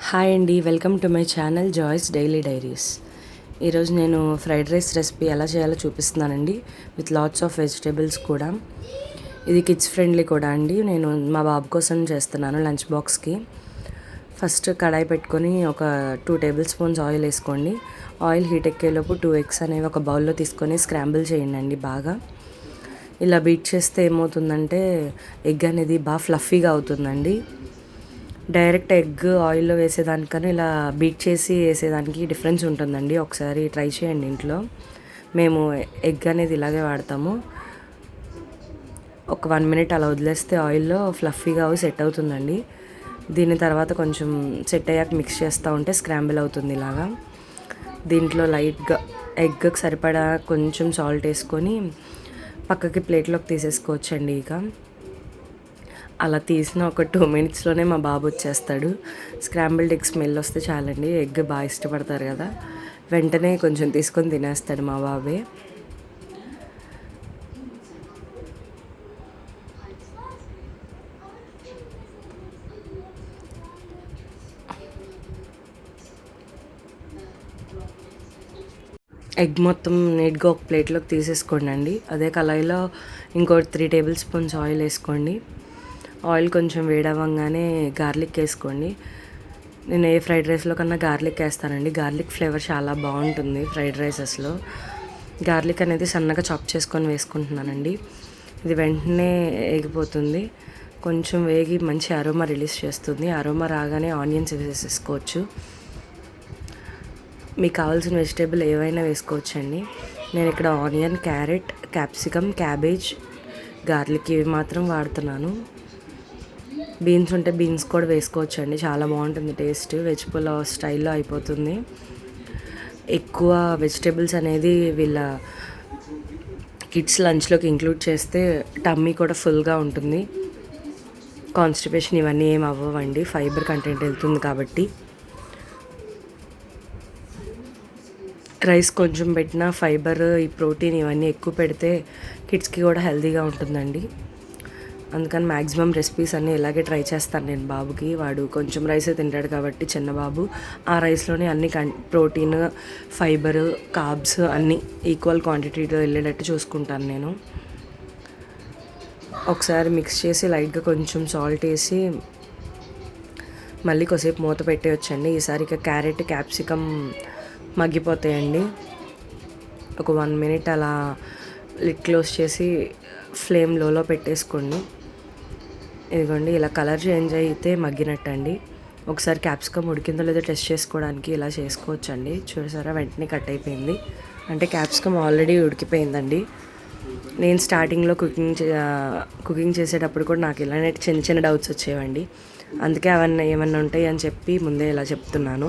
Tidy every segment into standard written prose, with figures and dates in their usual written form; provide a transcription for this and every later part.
Hi అండి, welcome to my channel Joy's daily diaries. ఈరోజు నేను ఫ్రైడ్ రైస్ రెసిపీ ఎలా చేయాలో చూపిస్తున్నానండి, విత్ లాట్స్ ఆఫ్ వెజిటేబుల్స్ కూడా. ఇది కిడ్స్ ఫ్రెండ్లీ కూడా అండి. నేను మా బాబు కోసం చేస్తున్నాను లంచ్ బాక్స్కి. ఫస్ట్ కడాయి పెట్టుకొని ఒక 2 టేబుల్ స్పూన్స్ ఆయిల్ వేసుకోండి. ఆయిల్ హీట్ ఎక్కేలోపు 2 ఎగ్స్ అనేవి ఒక బౌల్లో తీసుకొని స్క్రాంబుల్ చేయండి బాగా. ఇలా బీట్ చేస్తే ఏమవుతుందంటే ఎగ్ అనేది బాగా ఫ్లఫీగా అవుతుందండి. డైరెక్ట్ ఎగ్ ఆయిల్లో వేసేదానికన్నా ఇలా బీట్ చేసి వేసేదానికి డిఫరెన్స్ ఉంటుందండి. ఒకసారి ట్రై చేయండి ఇంట్లో. మేము ఎగ్ అనేది ఇలాగే వాడతాము. ఒక 1 మినిట్ అలా వదిలేస్తే ఆయిల్లో ఫ్లఫీగా సెట్ అవుతుందండి. దీని తర్వాత కొంచెం సెట్ అయ్యాక మిక్స్ చేస్తూ ఉంటే స్క్రాంబుల్ అవుతుంది ఇలాగా. దీంట్లో లైట్గా ఎగ్కి సరిపడా కొంచెం సాల్ట్ వేసుకొని పక్కకి ప్లేట్లోకి తీసేసుకోవచ్చండి. ఇక అలా తీసిన ఒక 2 మినిట్స్లోనే మా బాబు వచ్చేస్తాడు. స్క్రాంబుల్డ్ ఎగ్ స్మెల్ వస్తే చాలండి, ఎగ్ బాగా ఇష్టపడతారు కదా, వెంటనే కొంచెం తీసుకొని తినేస్తాడు మా బాబే. ఎగ్ మొత్తం నీట్గా ఒక ప్లేట్లోకి తీసేసుకోండి అండి. అదే కళాయిలో ఇంకో 3 టేబుల్ స్పూన్స్ ఆయిల్ వేసుకోండి. ఆయిల్ కొంచెం వేడవ్వగానే గార్లిక్ వేసుకోండి. నేను ఏ ఫ్రైడ్ రైస్లో కన్నా గార్లిక్ వేస్తానండి. గార్లిక్ ఫ్లేవర్ చాలా బాగుంటుంది ఫ్రైడ్ రైసెస్లో. గార్లిక్ అనేది సన్నగా చాప్ చేసుకొని వేసుకుంటున్నానండి. ఇది వెంటనే వేగిపోతుంది. కొంచెం వేగి మంచి అరోమా రిలీజ్ చేస్తుంది. అరోమా రాగానే ఆనియన్స్ వేసేసుకోవచ్చు. మీకు కావాల్సిన వెజిటేబుల్ ఏవైనా వేసుకోవచ్చండి. నేను ఇక్కడ onion, carrot, capsicum, cabbage, garlic ఇవి మాత్రం వాడుతున్నాను. బీన్స్ ఉంటే బీన్స్ కూడా వేసుకోవచ్చండి, చాలా బాగుంటుంది టేస్ట్. వెజ్ పులావ్ స్టైల్లో అయిపోతుంది. ఎక్కువ వెజిటేబుల్స్ అనేది వీళ్ళ కిడ్స్ లంచ్లోకి ఇంక్లూడ్ చేస్తే టమ్మీ కూడా ఫుల్గా ఉంటుంది. కాన్స్టిపేషన్ ఇవన్నీ ఏం అవ్వవండి, ఫైబర్ కంటెంట్ వెళ్తుంది కాబట్టి. రైస్ కొంచెం పెట్టినా ఫైబర్, ఈ ప్రోటీన్ ఇవన్నీ ఎక్కువ పెడితే కిడ్స్కి కూడా హెల్తీగా ఉంటుందండి. అందుకని మ్యాక్సిమం రెసిపీస్ అన్నీ ఇలాగే ట్రై చేస్తాను నేను బాబుకి. వాడు కొంచెం రైసే తింటాడు కాబట్టి చిన్న బాబు, ఆ రైస్లోనే అన్ని ప్రోటీన్, ఫైబర్, కార్బ్స్ అన్నీ ఈక్వల్ క్వాంటిటీలో వెళ్ళేటట్టు చూసుకుంటాను నేను. ఒకసారి మిక్స్ చేసి లైట్గా కొంచెం సాల్ట్ వేసి మళ్ళీ కొద్దిసేపు మూత పెట్టేయచ్చండి. ఈసారి ఇక క్యారెట్, క్యాప్సికమ్ మగ్గిపోతాయండి. ఒక 1 మినిట్ అలా లిడ్ క్లోజ్ చేసి ఫ్లేమ్ లోలో పెట్టేసుకోండి. ఇదిగోండి, ఇలా కలర్ చేంజ్ అయితే మగ్గినట్టండి. ఒకసారి క్యాప్సికమ్ ఉడికిందో లేదో టెస్ట్ చేసుకోవడానికి ఇలా చేసుకోవచ్చండి. చూసారా, వెంటనే కట్ అయిపోయింది. అంటే క్యాప్సికమ్ ఆల్రెడీ ఉడికిపోయిందండి. నేను స్టార్టింగ్లో కుకింగ్ చేసేటప్పుడు కూడా నాకు ఇలానే చిన్న చిన్న డౌట్స్ వచ్చేవండి. అందుకే అవన్నీ ఏమన్నా ఉంటాయి అని చెప్పి ముందే ఇలా చెప్తున్నాను.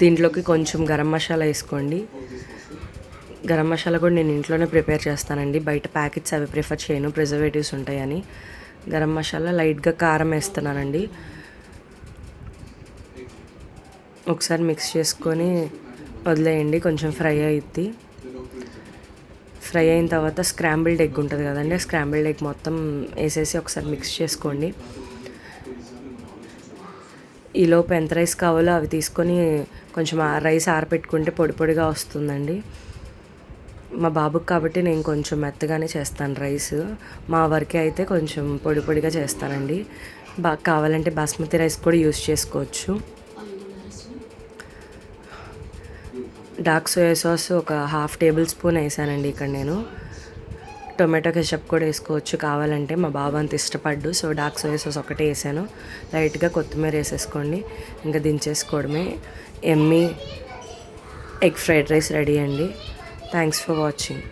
దీంట్లోకి కొంచెం గరం మసాలా వేసుకోండి. గరం మసాలా కూడా నేను ఇంట్లోనే ప్రిపేర్ చేస్తానండి. బయట ప్యాకెట్స్ అవి ప్రిఫర్ చేయను, ప్రిజర్వేటివ్స్ ఉంటాయని. గరం మసాలా, లైట్గా కారం వేస్తున్నానండి. ఒకసారి మిక్స్ చేసుకొని వదిలేయండి, కొంచెం ఫ్రై అయ్యిద్ది. ఫ్రై అయిన తర్వాత స్క్రాంబుల్డ్ ఎగ్ ఉంటుంది కదండి, స్క్రాంబుల్డ్ ఎగ్ మొత్తం వేసేసి ఒకసారి మిక్స్ చేసుకోండి. ఈలోపు ఎంత రైస్ కావాలో అవి తీసుకొని కొంచెం రైస్ ఆరపెట్టుకుంటే పొడి పొడిగా వస్తుందండి. మా బాబుకి కాబట్టి నేను కొంచెం మెత్తగానే చేస్తాను రైస్. మా వరకే అయితే కొంచెం పొడి పొడిగా చేస్తానండి. కావాలంటే బాస్మతి రైస్ కూడా యూస్ చేసుకోవచ్చు. డార్క్ సోయా సాస్ ఒక 1/2 టేబుల్ స్పూన్ వేసానండి ఇక్కడ నేను. టొమాటో కెచప్ కూడా వేసుకోవచ్చు కావాలంటే, మా బాబు అంత ఇష్టపడ్డు, సో డార్క్ సోయా సాస్ ఒకటే వేసాను. లైట్గా కొత్తిమీర వేసేసుకోండి, ఇంకా దించేసుకోవడమే. ఎమ్మీ ఎగ్ ఫ్రైడ్ రైస్ రెడీ అండి. Thanks for watching.